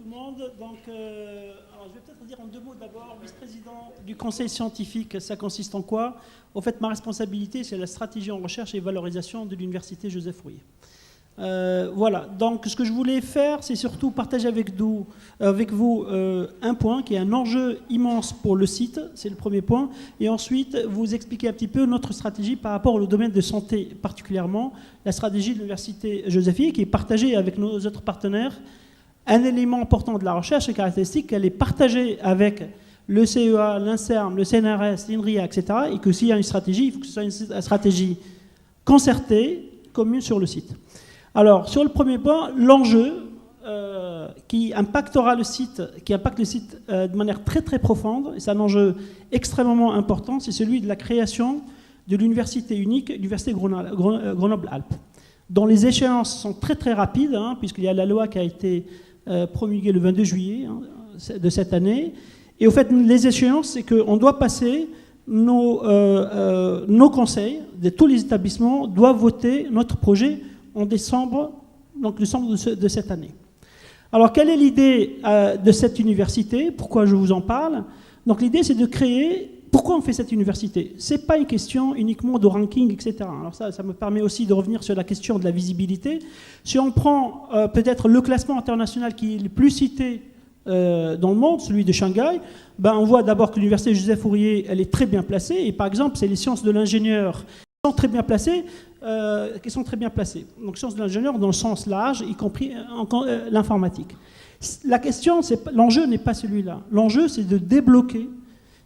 tout le monde. Donc, alors, je vais peut-être dire en deux mots d'abord. Vice-président du conseil scientifique, ça consiste en quoi? Au fait, ma responsabilité, c'est la stratégie en recherche et valorisation de l'université Joseph Fourier. Voilà, donc ce que je voulais faire, c'est surtout partager avec vous un point qui est un enjeu immense pour le site, c'est le premier point, et ensuite vous expliquer un petit peu notre stratégie par rapport au domaine de santé, particulièrement la stratégie de l'université Joseph Fourier qui est partagée avec nos autres partenaires. Un élément important de la recherche est caractéristique qu'elle est partagée avec le CEA, l'INSERM, le CNRS, l'INRIA, etc. Et que s'il y a une stratégie, il faut que ce soit une stratégie concertée, commune sur le site. Alors, sur le premier point, l'enjeu qui impacte le site de manière très très profonde, et c'est un enjeu extrêmement important, c'est celui de la création de l'université unique, l'université Grenoble-Alpes, dont les échéances sont très très rapides, puisqu'il y a la loi qui a été promulguée le 22 juillet de cette année. Et au fait, les échéances, c'est qu'on doit passer nos conseils de tous les établissements doivent voter notre projet en décembre, donc décembre de cette année. Alors, quelle est l'idée de cette université? Pourquoi je vous en parle? Donc, l'idée, c'est de créer... Pourquoi on fait cette université? Ce n'est pas une question uniquement de ranking, etc. Alors ça me permet aussi de revenir sur la question de la visibilité. Si on prend peut-être le classement international qui est le plus cité dans le monde, celui de Shanghai, on voit d'abord que l'université Joseph Fourier, elle est très bien placée. Et par exemple, c'est les sciences de l'ingénieur qui sont très bien placées. Donc sciences de l'ingénieur dans le sens large, y compris l'informatique. La question, l'enjeu n'est pas celui-là. L'enjeu, c'est de débloquer,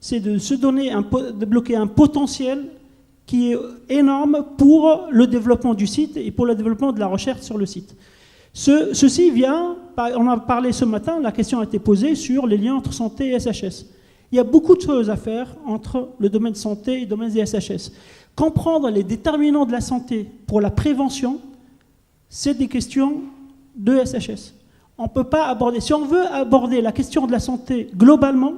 c'est de se donner de bloquer un potentiel qui est énorme pour le développement du site et pour le développement de la recherche sur le site. Ceci vient, on a parlé ce matin, la question a été posée sur les liens entre santé et SHS. Il y a beaucoup de choses à faire entre le domaine de santé et le domaine des SHS. Comprendre les déterminants de la santé pour la prévention, c'est des questions de SHS. On ne peut pas aborder, si on veut aborder la question de la santé globalement,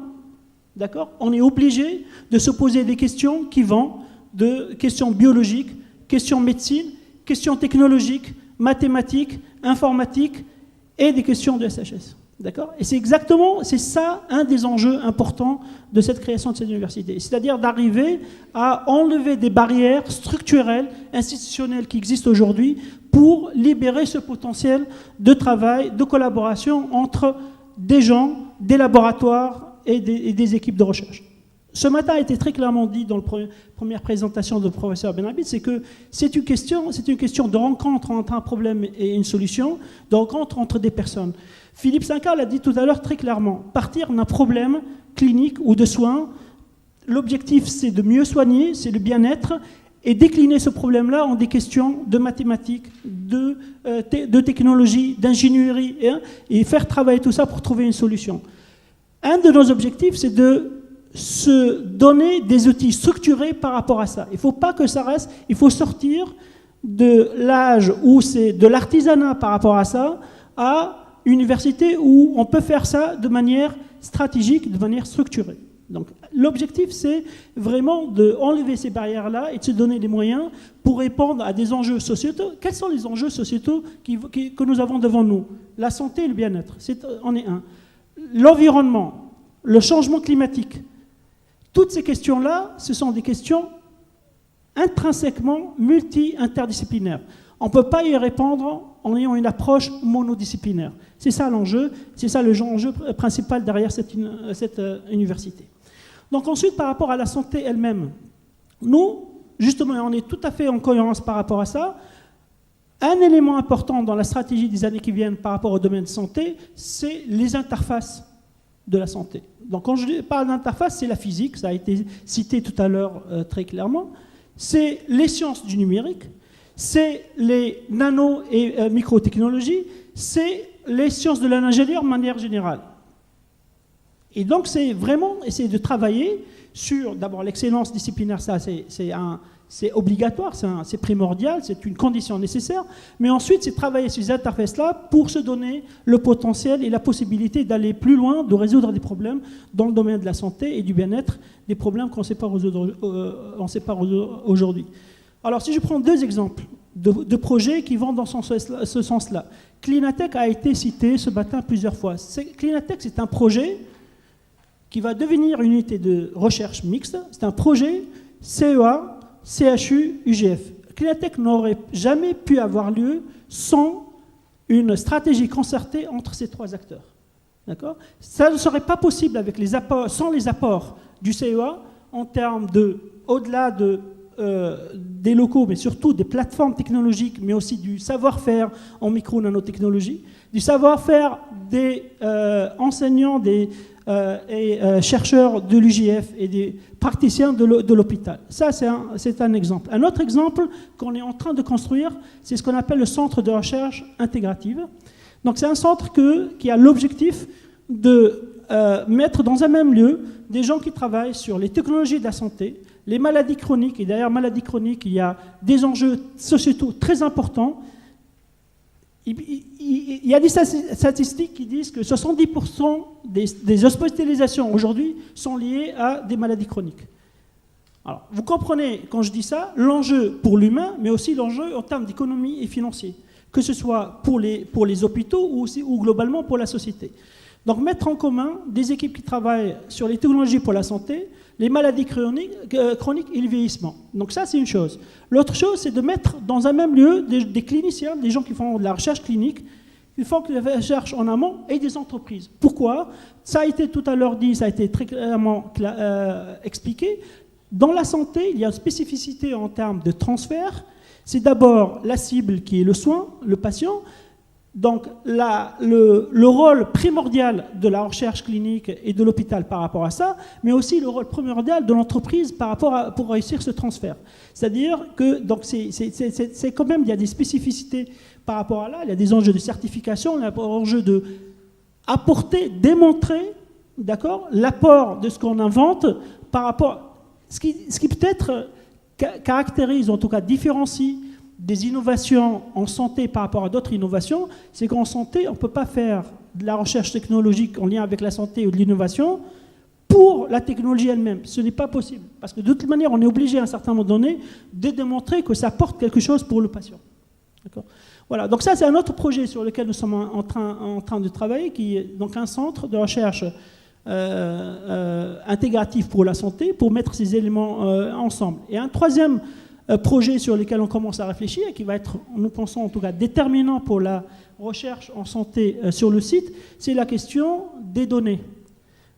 d'accord, on est obligé de se poser des questions qui vont de questions biologiques, questions médecine, questions technologiques, mathématiques, informatiques et des questions de SHS. D'accord? Et c'est ça un des enjeux importants de cette création de cette université. C'est-à-dire d'arriver à enlever des barrières structurelles, institutionnelles qui existent aujourd'hui pour libérer ce potentiel de travail, de collaboration entre des gens, des laboratoires et des équipes de recherche. Ce matin a été très clairement dit dans la première présentation du professeur Benhabib, c'est que c'est une question de rencontre entre un problème et une solution, de rencontre entre des personnes. Philippe Sinca l'a dit tout à l'heure très clairement, partir d'un problème clinique ou de soins, l'objectif c'est de mieux soigner, c'est le bien-être, et décliner ce problème-là en des questions de mathématiques, de technologie, d'ingénierie, et faire travailler tout ça pour trouver une solution. Un de nos objectifs, c'est de se donner des outils structurés par rapport à ça. Il ne faut pas que ça reste, il faut sortir de l'âge où c'est de l'artisanat par rapport à ça, à une université où on peut faire ça de manière stratégique, de manière structurée. Donc l'objectif, c'est vraiment d'enlever ces barrières-là et de se donner des moyens pour répondre à des enjeux sociétaux. Quels sont les enjeux sociétaux que nous avons devant nous? La santé et le bien-être, en est un. L'environnement, le changement climatique. Toutes ces questions-là, ce sont des questions intrinsèquement multi-interdisciplinaires. On ne peut pas y répondre en ayant une approche monodisciplinaire. C'est ça l'enjeu, c'est ça le enjeu principal derrière cette université. Donc ensuite, par rapport à la santé elle-même, nous, justement, on est tout à fait en cohérence par rapport à ça. Un élément important dans la stratégie des années qui viennent par rapport au domaine de santé, c'est les interfaces de la santé. Donc quand je parle d'interface, c'est la physique, ça a été cité tout à l'heure très clairement, c'est les sciences du numérique, c'est les nano- et microtechnologies, c'est les sciences de l'ingénieur de manière générale. Et donc c'est vraiment essayer de travailler sur, d'abord l'excellence disciplinaire, ça c'est obligatoire, c'est primordial, c'est une condition nécessaire, mais ensuite c'est travailler sur ces interfaces-là pour se donner le potentiel et la possibilité d'aller plus loin, de résoudre des problèmes dans le domaine de la santé et du bien-être, des problèmes qu'on ne sait pas résoudre aujourd'hui. Alors si je prends deux exemples, de projets qui vont dans ce sens-là. Cleanatech a été cité ce matin plusieurs fois. Cleanatech, c'est un projet qui va devenir une unité de recherche mixte. C'est un projet CEA, CHU, UGF. Cleanatech n'aurait jamais pu avoir lieu sans une stratégie concertée entre ces trois acteurs. D'accord ? Ça ne serait pas possible avec sans les apports du CEA en termes de, au-delà des locaux, mais surtout des plateformes technologiques, mais aussi du savoir-faire en micro-nanotechnologie, du savoir-faire des enseignants et chercheurs de l'UGF et des praticiens de l'hôpital. Ça, c'est un exemple. Un autre exemple qu'on est en train de construire, c'est ce qu'on appelle le centre de recherche intégrative. Donc, c'est un centre qui a l'objectif de mettre dans un même lieu des gens qui travaillent sur les technologies de la santé, les maladies chroniques, et derrière maladies chroniques, il y a des enjeux sociétaux très importants. Il y a des statistiques qui disent que 70% des hospitalisations aujourd'hui sont liées à des maladies chroniques. Alors, vous comprenez, quand je dis ça, l'enjeu pour l'humain, mais aussi l'enjeu en termes d'économie et financier, que ce soit pour les hôpitaux ou globalement pour la société. Donc, mettre en commun des équipes qui travaillent sur les technologies pour la santé, les maladies chroniques et le vieillissement. Donc ça, c'est une chose. L'autre chose, c'est de mettre dans un même lieu des cliniciens, des gens qui font de la recherche clinique, qui font de la recherche en amont, et des entreprises. Pourquoi ? Ça a été tout à l'heure dit, ça a été très clairement expliqué. Dans la santé, il y a une spécificité en termes de transfert. C'est d'abord la cible qui est le soin, le patient. Donc, le rôle primordial de la recherche clinique et de l'hôpital par rapport à ça, mais aussi le rôle primordial de l'entreprise pour réussir ce transfert. C'est-à-dire que, donc, c'est quand même, il y a des spécificités par rapport à là, il y a des enjeux de certification, il y a des enjeux de apporter, démontrer, d'accord, l'apport de ce qu'on invente par rapport, ce qui peut-être caractérise, en tout cas différencie, des innovations en santé par rapport à d'autres innovations, c'est qu'en santé, on ne peut pas faire de la recherche technologique en lien avec la santé ou de l'innovation pour la technologie elle-même. Ce n'est pas possible. Parce que de toute manière, on est obligé à un certain moment donné de démontrer que ça apporte quelque chose pour le patient. D'accord ? Voilà. Donc ça, c'est un autre projet sur lequel nous sommes en train de travailler, qui est donc un centre de recherche intégratif pour la santé, pour mettre ces éléments ensemble. Et un troisième projet sur lesquels on commence à réfléchir et qui va être, nous pensons en tout cas, déterminant pour la recherche en santé sur le site, c'est la question des données.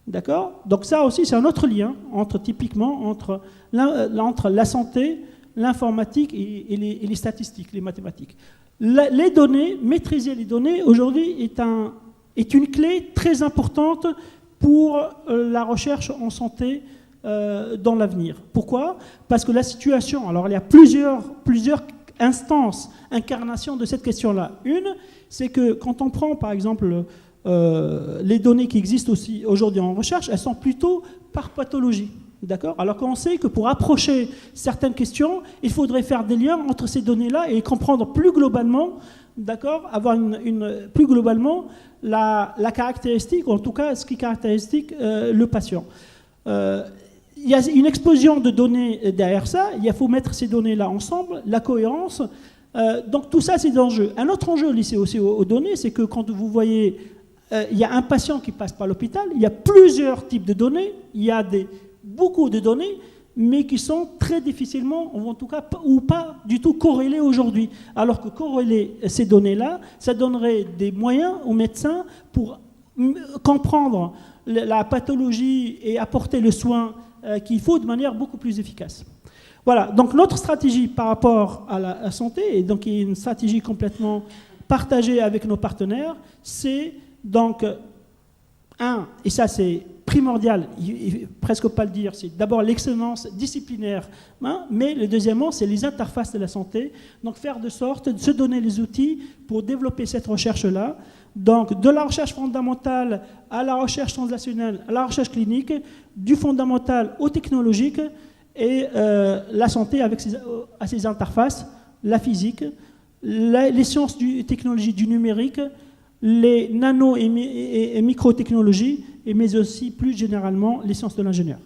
D'accord ? Donc ça aussi, c'est un autre lien typiquement entre la santé, l'informatique et les statistiques, les mathématiques. Les données, maîtriser les données, aujourd'hui, est une clé très importante pour la recherche en santé dans l'avenir. Pourquoi ? Parce que la situation, alors il y a plusieurs instances, incarnations de cette question-là. Une, c'est que quand on prend par exemple les données qui existent aussi aujourd'hui en recherche, elles sont plutôt par pathologie. D'accord ? Alors qu'on sait que pour approcher certaines questions, il faudrait faire des liens entre ces données-là et comprendre plus globalement, d'accord, avoir plus globalement la caractéristique, ou en tout cas ce qui caractérise le patient. Il y a une explosion de données derrière ça, il faut mettre ces données-là ensemble, la cohérence, donc tout ça c'est d'enjeu. Un autre enjeu lié aussi aux données, c'est que quand vous voyez, il y a un patient qui passe par l'hôpital, il y a plusieurs types de données, il y a beaucoup de données, mais qui sont très difficilement, ou en tout cas ou pas du tout corrélées aujourd'hui. Alors que corréler ces données-là, ça donnerait des moyens aux médecins pour comprendre la pathologie et apporter le soin qu'il faut de manière beaucoup plus efficace. Voilà, donc notre stratégie par rapport à la santé, et donc une stratégie complètement partagée avec nos partenaires, c'est donc, et ça c'est primordial, il ne faut presque pas le dire, c'est d'abord l'excellence disciplinaire, mais le deuxièmement, c'est les interfaces de la santé, donc faire de sorte de se donner les outils pour développer cette recherche-là, donc de la recherche fondamentale à la recherche translationnelle, à la recherche clinique, du fondamental au technologique, et la santé avec ses interfaces, la physique, les sciences technologies du numérique, les nano- et microtechnologies, mais aussi plus généralement les sciences de l'ingénieur.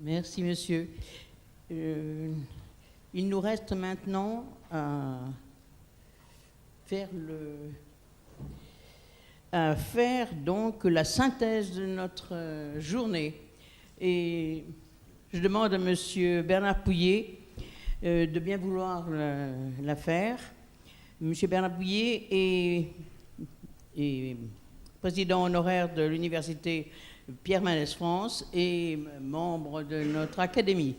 Merci, monsieur. Il nous reste maintenant à faire donc la synthèse de notre journée. Et je demande à monsieur Bernard Pouillet de bien vouloir la faire. Monsieur Bernard Pouillet est président honoraire de l'université Pierre Mendès France et membre de notre académie.